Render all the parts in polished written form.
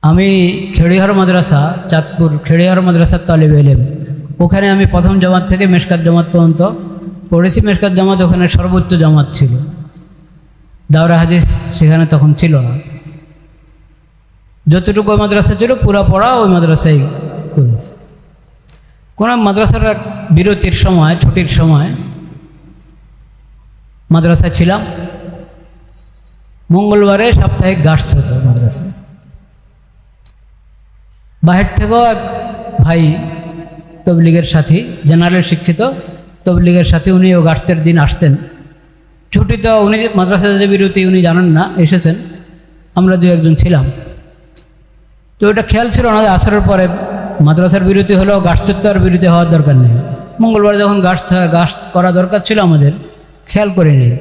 আমি খেড়িহার মাদ্রাসা, চাঁদপুর খেড়িহার মাদ্রাসার তালিবে ইলম, ওখানে আমি প্রথম জামাত থেকে মেশকাত জামাত পর্যন্ত পড়েছি। মেশকাত জামাত ওখানে সর্বোচ্চ জামাত ছিল, দাওরা হাদিস সেখানে তখন ছিল না। যতটুকু মাদ্রাসা ছিল পুরা পড়া ওই মাদ্রাসায় করেছি। কোনো মাদ্রাসার এক বিরতির সময়, ছুটির সময় মাদ্রাসায় ছিলাম। মঙ্গলবারে সাপ্তাহিক গাছ হতো মাদ্রাসায়। বাহির থেকেও এক ভাই তবলিগের সাথী, জেনারেল শিক্ষিত তবলিগের সাথী, উনিও গাছের দিন আসতেন ছুটিতে। উনি মাদ্রাসার যে বিরতি উনি জানেন না, এসেছেন, আমরা দু একজন ছিলাম। তো ওটা খেয়াল ছিল না যে আসরের পরে মাদ্রাসার বিরতি হলেও গাছের তো আর বিরতি হওয়ার দরকার নেই। মঙ্গলবার যখন গাছ করা দরকার ছিল আমাদের, খেয়াল করে নেই,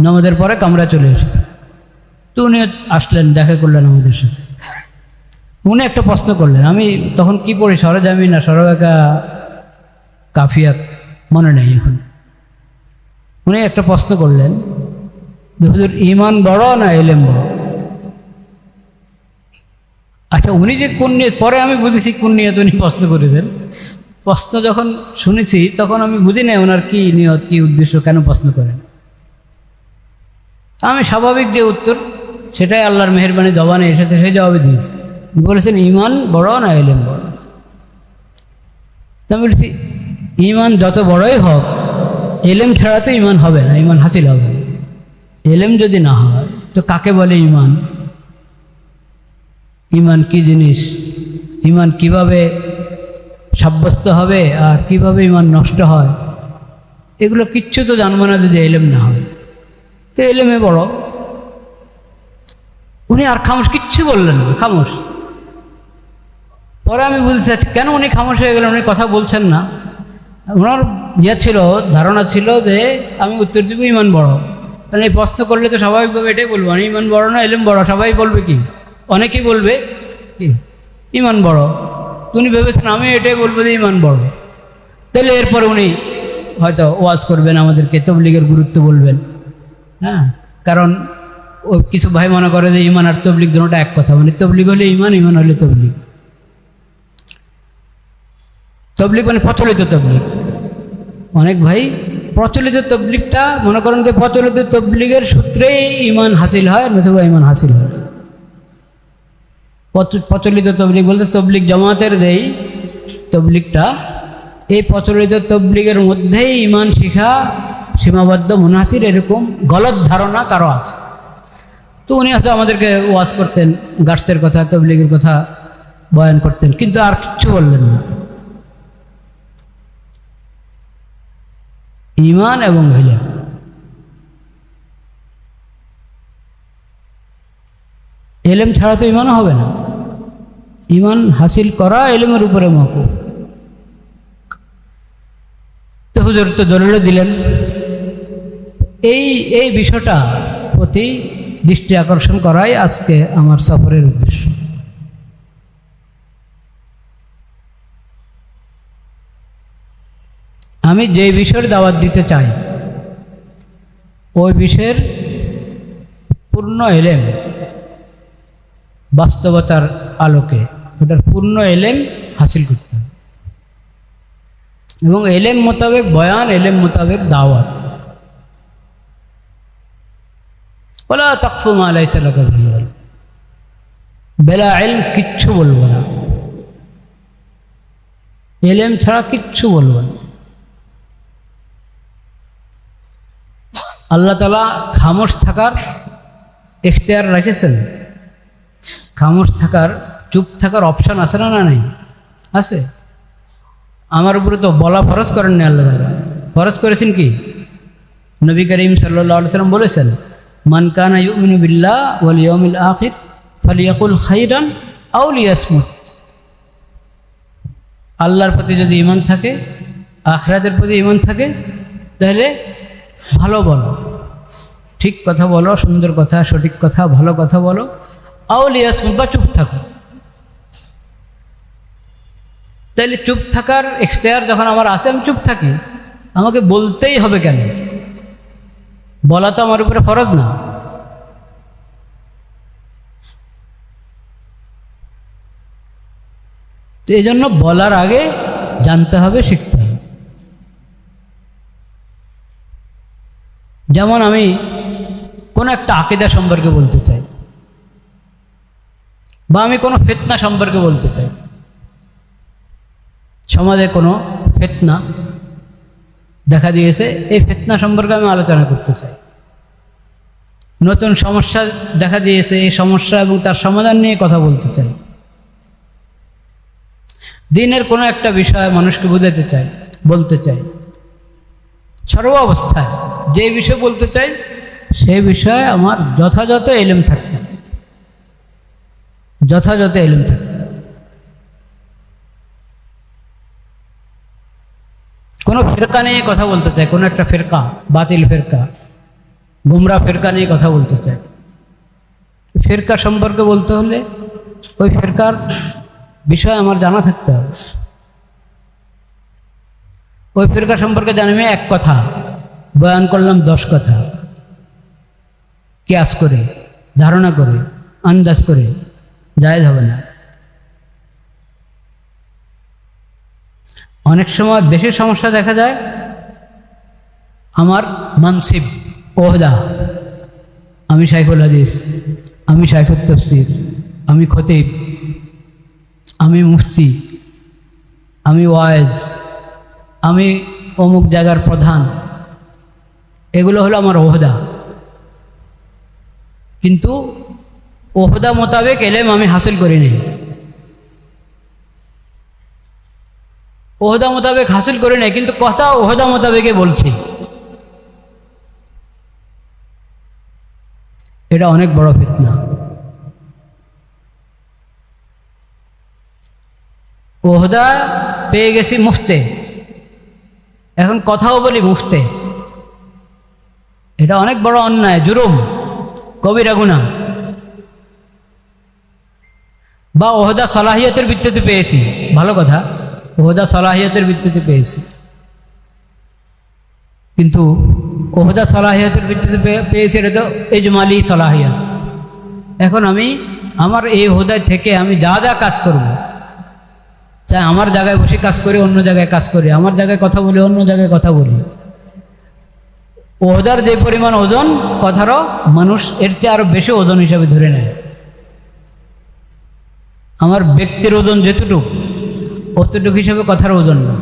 নামাজের পরে কামরা চলে এসেছে। তো উনি আসলেন, দেখা করলেন আমাদের সাথে। উনি একটা প্রশ্ন করলেন, আমি তখন কি পড়ি, সরজামি না সরবেকা কাফিয়া মনে নেই এখন। উনি একটা প্রশ্ন করলেন, হুজুর ঈমান বড় না ইলম বড়? আচ্ছা, উনি যে কোন নিয়ে, পরে আমি বুঝেছি কোন নিয়ত উনি প্রশ্ন করেছেন। প্রশ্ন যখন শুনেছি তখন আমি বুঝি না ওনার কি নিয়ত, কি উদ্দেশ্য, কেন প্রশ্ন করেন। আমি স্বাভাবিক যে উত্তর, সেটাই আল্লাহর মেহেরবানি জবানে এসেছে, সেই জবাবে দিয়েছি। বলেছেন ঈমান বড় না ইলম বড়? আমি বলছি ঈমান যত বড়ই হোক, ইলম ছাড়া তো ঈমান হবে না, ঈমান হাসিল হবে। ইলম যদি না হয় তো কাকে বলে ঈমান? ঈমান কি জিনিস? ঈমান কিভাবে সাব্যস্ত হবে আর কিভাবে ঈমান নষ্ট হয়, এগুলো কিচ্ছু তো জানবো না যদি ইলম না হয়। তো ইলমে বড়। উনি আর খামোশ, কিচ্ছু বললেন না, খামোশ। পরে আমি বুঝতে কেন উনি খামোশ হয়ে গেলেন, উনি কথা বলছেন না। ওনার ছিল, ধারণা ছিল যে আমি উত্তর দিব ঈমান বড়। তাহলে এই প্রশ্ন করলে তো স্বাভাবিকভাবে এটাই বলবো, আমি ঈমান বড় না ইলম বড়? সবাই বলবে কি, অনেকেই বলবে কি ঈমান বড়। উনি ভেবেছেন আমি এটাই বলবো যে ঈমান বড়। তাহলে এরপরে উনি হয়তো ওয়াজ করবেন, আমাদেরকে তবলিগের গুরুত্ব বলবেন। হ্যাঁ, কারণ ও কিছু ভাই মনে করে যে ঈমান আর তবলিগ দুটোটা এক কথা, মানে তবলিগ হলে ঈমান, ঈমান হলে তবলিগ। তবলিগ মানে প্রচলিত তবলিগ। অনেক ভাই প্রচলিত তবলিগটা মনে করেন যে প্রচলিত তবলিগের সূত্রেই ঈমান হাসিল হয়, নতুবা ঈমান হাসিল হয়। প্রচলিত তবলিগ বলতে তবলিগ জামাতের যেই তবলিগটা, এই প্রচলিত তবলিগের মধ্যেই ঈমান শিখা সীমাবদ্ধ মুনাসির, এরকম গলত ধারণা কারো আছে। তো উনি হয়তো আমাদেরকে ওয়াজ করতেন, গাছের কথা, তবলিগের কথা বয়ান করতেন, কিন্তু আর কিচ্ছু বললেন না। ঈমান এবং ইলম, ইলম ছাড়া তো ঈমানও হবে না। ঈমান হাসিল করা ইলমের উপরে মওকুফ। তো হুজুর তো দলিল দিলেন। এই বিষয়টা প্রতি দৃষ্টি আকর্ষণ করাই আজকে আমার সফরের উদ্দেশ্য। আমি যে বিষয়ের দাওয়াত দিতে চাই, ওই বিষয়ের পূর্ণ ইলম, বাস্তবতার আলোকে ওটার পূর্ণ ইলম হাসিল করতে হবে, এবং ইলম মোতাবেক বয়ান, ইলম মোতাবেক দাওয়াত। ওয়ালা তাকফু মা লাইসা লাকা বিহি ইলম, বেলা ইলম কিচ্ছু বলবো না, ইলম ছাড়া কিচ্ছু বলবো না। আল্লাহ তাআলা খামোশ থাকার ইখতিয়ার রেখেছেন। খামোশ থাকার, চুপ থাকার অপশান আছে না? না, নাই, আছে। আমার উপরে তো বলা ফরজ করেননি আল্লাহ তাআলা। ফরজ করেছেন কি? নবী করিম সাল্লাল্লাহু আলাইহি ওয়াসাল্লাম বলেছেন, মান কানা ইউমিনু বিল্লাহ ওয়াল ইয়াউমিল আখির ফালিয়াকুল খাইরান আও লিয়াসমুত। আল্লাহর প্রতি যদি ঈমান থাকে, আখিরাতের প্রতি ঈমান থাকে, তাহলে ভালো বলো, ঠিক কথা বলো, সুন্দর কথা, সঠিক কথা, ভালো কথা বলো। আও লিয়াসমুত, বা চুপ থাকো। তাহলে চুপ থাকার ইখতিয়ার যখন আমার আছে, আমি চুপ থাকি। আমাকে বলতেই হবে কেন? বলা তো আমার উপরে ফরজ না। এই জন্য বলার আগে জানতে হবে, শিখতে হবে। যেমন আমি কোনো একটা আকীদা সম্পর্কে বলতে চাই, বা আমি কোনো ফিতনা সম্পর্কে বলতে চাই। সমাজে কোনো ফিতনা দেখা দিয়েছে, এই ফিতনা সম্পর্কে আমি আলোচনা করতে চাই। নতুন সমস্যা দেখা দিয়েছে, এই সমস্যা এবং তার সমাধান নিয়ে কথা বলতে চাই। দিনের কোনো একটা বিষয় মানুষকে বোঝাতে চাই, বলতে চাই। সর্ব অবস্থায় যে বিষয় বলতে চাই সেই বিষয়ে আমার যথাযথ ইলম থাকতে হবে, যথাযথ ইলম থাকতে হবে। কোনো ফিরকা নিয়ে কথা বলতে চাই, কোনো একটা ফিরকা, বাতিল ফিরকা, গুমরা ফিরকা নিয়ে কথা বলতে চাই। ফিরকা সম্পর্কে বলতে হলে ওই ফিরকার বিষয় আমার জানা থাকতে হবে। ওই ফিরকা সম্পর্কে জানি আমি এক কথা বয়ান করলাম 10 কথা, কিয়াস করে, ধারণা করে, আন্দাজ করে, জায়েজ হবে না। অনেক সময় বেশি সমস্যা দেখা যায় আমার মানসিব, ওহদা, আমি শাইখুল হাদিস, আমি শাইখুল তাফসীর, আমি খতিব, আমি মুফতি, আমি ওয়াইজ, আমি অমুক জায়গার প্রধান, এগুলো হলো আমার ওহদা। কিন্তু ওহদা মোতাবেক এলেম আমি হাসিল করিনি, ওহদা মোতাবেক হাসিল করি নাই, কিন্তু কথা ওহদা মোতাবেকে বলছি। এটা অনেক বড় ফিতনা। ওহদা পেয়ে গেছি মুফতে, এখন কথাও বলি মুফতে, এটা অনেক বড় অন্যায়, জুরুম, কবিরা গুনাহ। বা ওহদা সালাহিয়াতের ভিত্তিতে পেয়েছি, ভালো কথা, ওহদা সালাহিয়াতের ভিত্তিতে পেয়েছি, কিন্তু ওহদা সালাহিয়াতের ভিত্তিতে পেয়েছি, এটা তো ইজমালি সালাহিয়াত। এখন আমি আমার এই ওহদায় থেকে আমি যা যা কাজ করব, চাই আমার জায়গায় বসে কাজ করি, অন্য জায়গায় কাজ করি, আমার জায়গায় কথা বলি, অন্য জায়গায় কথা বলি, ওহদার যে পরিমাণ ওজন কথারও মানুষ এর চেয়ে আরো বেশি ওজন হিসাবে ধরে নেয়। আমার ব্যক্তির ওজন যেতটুকু, অতটুকু হিসাবে কথার ওজন না।